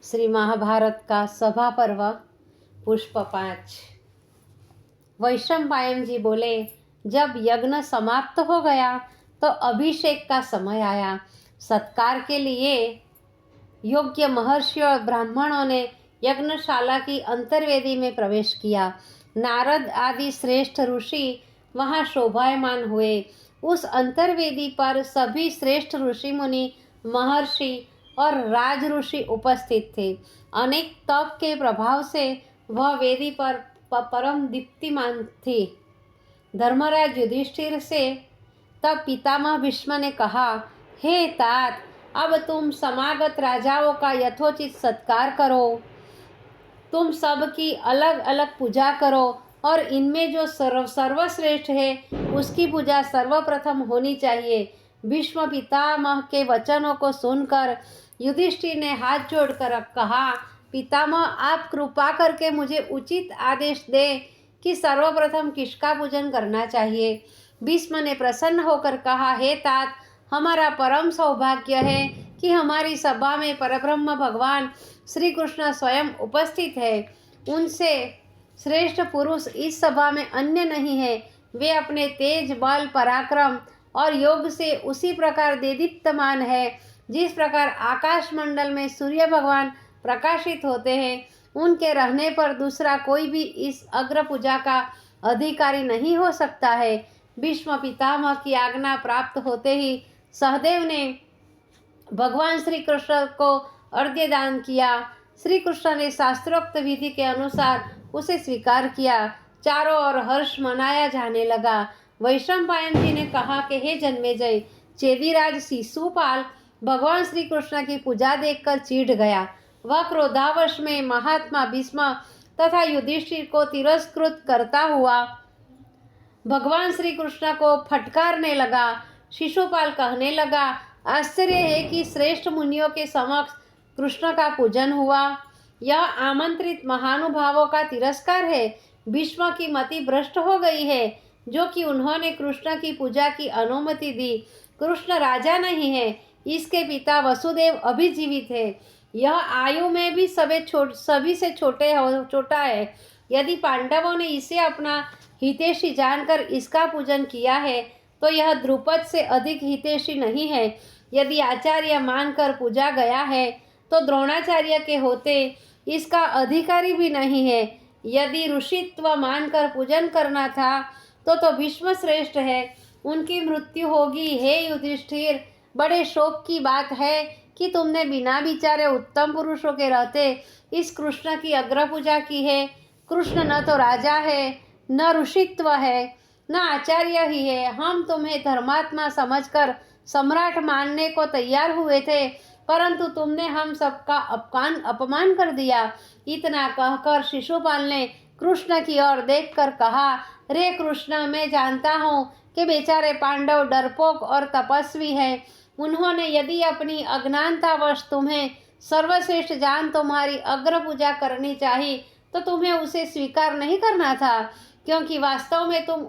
श्री महाभारत का सभा पर्व पुष्प 5। वैशंपायन जी बोले, जब यज्ञ समाप्त हो गया तो अभिषेक का समय आया। सत्कार के लिए योग्य महर्षि और ब्राह्मणों ने यज्ञशाला की अंतर्वेदी में प्रवेश किया। नारद आदि श्रेष्ठ ऋषि वहां शोभायमान हुए। उस अंतर्वेदी पर सभी श्रेष्ठ ऋषि मुनि, महर्षि और राज ऋषि उपस्थित थे। अनेक तप के प्रभाव से वह वेदी पर परम दीप्तिमान थी। धर्मराज युधिष्ठिर से तब पितामह भीष्म ने कहा, हे तात, अब तुम समागत राजाओं का यथोचित सत्कार करो। तुम सबकी अलग अलग पूजा करो और इनमें जो सर्वश्रेष्ठ है उसकी पूजा सर्वप्रथम होनी चाहिए। भीष्म पितामह के वचनों को सुनकर युधिष्ठिर ने हाथ जोड़कर कहा, पितामह, आप कृपा करके मुझे उचित आदेश दें कि सर्वप्रथम किसका पूजन करना चाहिए। भीष्म ने प्रसन्न होकर कहा, हे तात, हमारा परम सौभाग्य है कि हमारी सभा में परब्रह्म भगवान श्री कृष्ण स्वयं उपस्थित है। उनसे श्रेष्ठ पुरुष इस सभा में अन्य नहीं है। वे अपने तेज, बल, पराक्रम और योग से उसी प्रकार देदीप्यमान है जिस प्रकार आकाश मंडल में सूर्य भगवान प्रकाशित होते हैं। उनके रहने पर दूसरा कोई भी इस अग्र पूजा का अधिकारी नहीं हो सकता है। भीष्म पितामह की आज्ञा प्राप्त होते ही सहदेव ने भगवान श्री कृष्ण को अर्घ्य दान किया। श्री कृष्ण ने शास्त्रोक्त विधि के अनुसार उसे स्वीकार किया। चारों ओर हर्ष मनाया जाने लगा। वैशंपायन जी ने कहा कि हे जन्मेजय, चेदीराज शिशुपाल भगवान श्री कृष्ण की पूजा देखकर चिढ़ गया। वह क्रोधावश में महात्मा भीष्म तथा युधिष्ठिर को तिरस्कृत करता हुआ भगवान श्री कृष्ण को फटकारने लगा। शिशुपाल कहने लगा, आश्चर्य है कि श्रेष्ठ मुनियों के समक्ष कृष्ण का पूजन हुआ। यह आमंत्रित महानुभावों का तिरस्कार है। भीष्म की मति भ्रष्ट हो गई है जो कि उन्होंने कृष्ण की पूजा की अनुमति दी। कृष्ण राजा नहीं है, इसके पिता वसुदेव अभी जीवित है। यह आयु में भी सभी से छोटा है। यदि पांडवों ने इसे अपना हितैषी जानकर इसका पूजन किया है तो यह द्रुपद से अधिक हितैषी नहीं है। यदि आचार्य मानकर पूजा गया है तो द्रोणाचार्य के होते इसका अधिकारी भी नहीं है। यदि ऋषित्व मानकर पूजन करना था तो भीष्म श्रेष्ठ है, उनकी मृत्यु होगी। हे युधिष्ठिर, बड़े शोक की बात है कि तुमने बिना विचारे उत्तम पुरुषों के रहते इस कृष्ण की अग्र पूजा की है। कृष्ण न तो राजा है, न ऋषित्व है, न आचार्य ही है। हम तुम्हें धर्मात्मा समझकर सम्राट मानने को तैयार हुए थे, परंतु तुमने हम सबका अपमान कर दिया। इतना कहकर शिशुपाल ने कृष्ण की ओर देखकर कहा, रे कृष्ण, मैं जानता हूँ कि बेचारे पांडव डरपोक और तपस्वी हैं। उन्होंने यदि अपनी अज्ञानतावश तुम्हें सर्वश्रेष्ठ जान तुम्हारी अग्र पूजा करनी चाहिए तो तुम्हें उसे स्वीकार नहीं करना था, क्योंकि वास्तव में तुम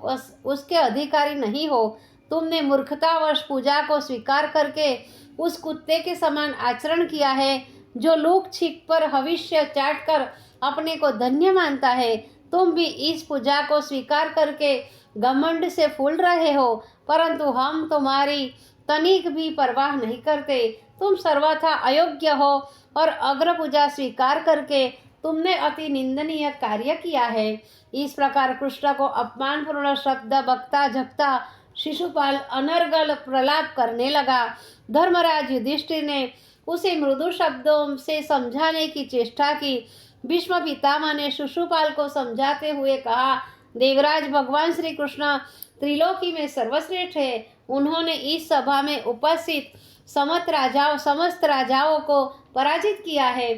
उसके अधिकारी नहीं हो। तुमने मूर्खतावश पूजा को स्वीकार करके उस कुत्ते के समान आचरण किया है जो लूक छिप पर हविष्य चाटकर अपने को धन्य मानता है। तुम भी इस पूजा को स्वीकार करके घमंड से फूल रहे हो, परंतु हम तुम्हारी तनिक भी परवाह नहीं करते। तुम सर्वथा अयोग्य हो और अग्र पूजा स्वीकार करके तुमने अति निंदनीय कार्य किया है। इस प्रकार कृष्ण को अपमानपूर्ण शब्द बकता झकता शिशुपाल अनर्गल प्रलाप करने लगा। धर्मराज युधिष्ठिर ने उसे मृदु शब्दों से समझाने की चेष्टा की। भीष्म पितामह ने शिशुपाल को समझाते हुए कहा, देवराज, भगवान श्री कृष्ण त्रिलोकी में सर्वश्रेष्ठ है। उन्होंने इस सभा में उपस्थित समस्त राजाओं को पराजित किया है,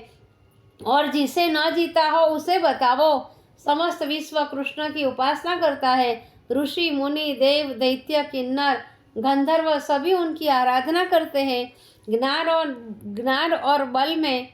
और जिसे न जीता हो उसे बताओ। समस्त विश्व कृष्ण की उपासना करता है। ऋषि, मुनि, देव, दैत्य, किन्नर, गंधर्व सभी उनकी आराधना करते हैं। ज्ञान और बल में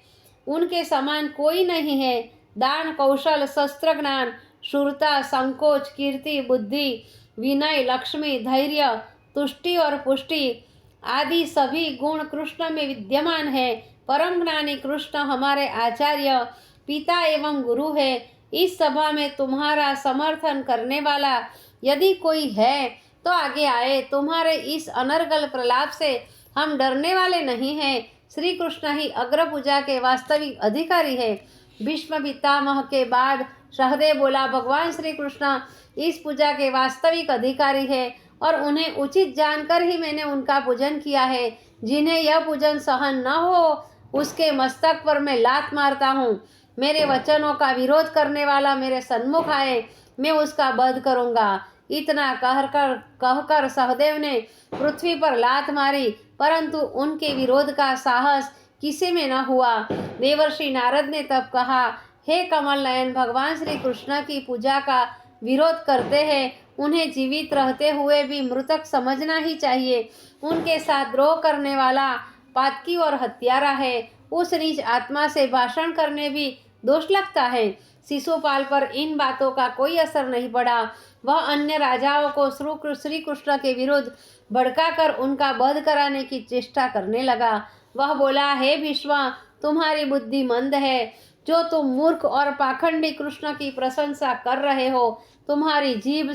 उनके समान कोई नहीं है। दान, कौशल, शस्त्र ज्ञान, शूरता, संकोच, कीर्ति, बुद्धि, विनय, लक्ष्मी, धैर्य, तुष्टि और पुष्टि आदि सभी गुण कृष्ण में विद्यमान है। परम ज्ञानी कृष्ण हमारे आचार्य, पिता एवं गुरु है। इस सभा में तुम्हारा समर्थन करने वाला यदि कोई है तो आगे आए। तुम्हारे इस अनर्गल प्रलाप से हम डरने वाले नहीं हैं। श्री कृष्ण ही अग्र पूजा के वास्तविक अधिकारी है। भीष्म पितामह के बाद सहदेव बोला, भगवान श्री कृष्ण इस पूजा के वास्तविक अधिकारी है और उन्हें उचित जानकर ही मैंने उनका पूजन किया है। जिन्हें यह पूजन सहन न हो उसके मस्तक पर मैं लात मारता हूँ। मेरे वचनों का विरोध करने वाला मेरे सन्मुख आए, मैं उसका वध करूँगा। इतना कहकर सहदेव ने पृथ्वी पर लात मारी, परंतु उनके विरोध का साहस किसी में न हुआ। देवर्षि नारद ने तब कहा, हे कमल नयन, भगवान श्री कृष्ण की पूजा का विरोध करते हैं, उन्हें जीवित रहते हुए भी मृतक समझना ही चाहिए। उनके साथ द्रोह करने वाला पातकी और हत्यारा है। उस नीच आत्मा से भाषण करने भी दोष लगता है। शिशुपाल पर इन बातों का कोई असर नहीं पड़ा। वह अन्य राजाओं को श्री कृष्ण के विरुद्ध भड़काकर उनका वध कराने की चेष्टा करने लगा। वह बोला, हे भीष्म, तुम्हारी बुद्धि मंद है, जो तुम मूर्ख और पाखंडी कृष्ण की प्रशंसा कर रहे हो। तुम्हारी जीभ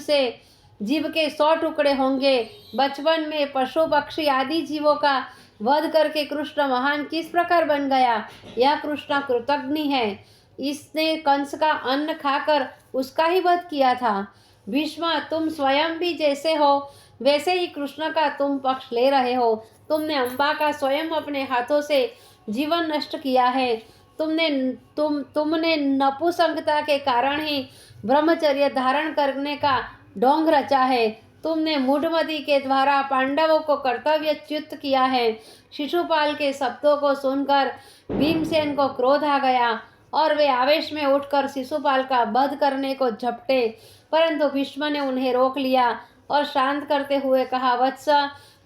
के 100 टुकड़े होंगे। बचपन में पशु पक्षी आदि जीवों का वध करके कृष्ण महान किस प्रकार बन गया? यह कृष्ण कृतज्ञ है। इसने कंस का अन्न खाकर उसका ही वध किया था। भीष्म, तुम स्वयं भी जैसे हो वैसे ही कृष्ण का तुम पक्ष ले रहे हो। तुमने अम्बा का स्वयं अपने हाथों से जीवन नष्ट किया है। तुमने नपुंसकता के कारण ही ब्रह्मचर्य धारण करने का ढोंग रचा है। तुमने मूढ़मति के द्वारा पांडवों को कर्तव्यच्युत किया है। शिशुपाल के शब्दों को सुनकर भीमसेन को क्रोध आ गया और वे आवेश में उठकर शिशुपाल का वध करने को झपटे, परंतु भीष्म ने उन्हें रोक लिया और शांत करते हुए कहा, वत्स,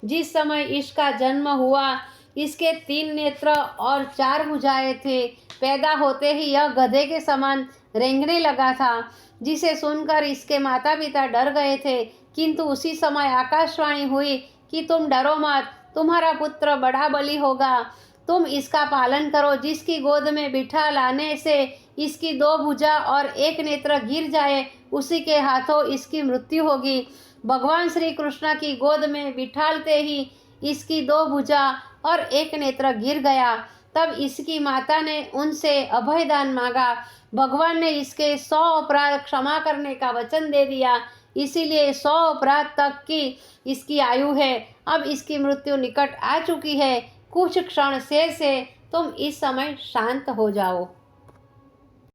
जिस समय इसका जन्म हुआ इसके 3 नेत्र और 4 भुजाएं थे। पैदा होते ही यह गधे के समान रेंगने लगा था, जिसे सुनकर इसके माता पिता डर गए थे। किंतु उसी समय आकाशवाणी हुई कि तुम डरो मत, तुम्हारा पुत्र बड़ा बली होगा। तुम इसका पालन करो। जिसकी गोद में बिठा लाने से इसकी 2 भुजा और 1 नेत्र गिर जाए, उसी के हाथों इसकी मृत्यु होगी। भगवान श्री कृष्ण की गोद में बिठालते ही इसकी 2 भुजा और 1 नेत्र गिर गया। तब इसकी माता ने उनसे अभयदान मांगा। भगवान ने इसके 100 अपराध क्षमा करने का वचन दे दिया। इसीलिए 100 अपराध तक की इसकी आयु है। अब इसकी मृत्यु निकट आ चुकी है। कुछ क्षण शेष है, तुम इस समय शांत हो जाओ।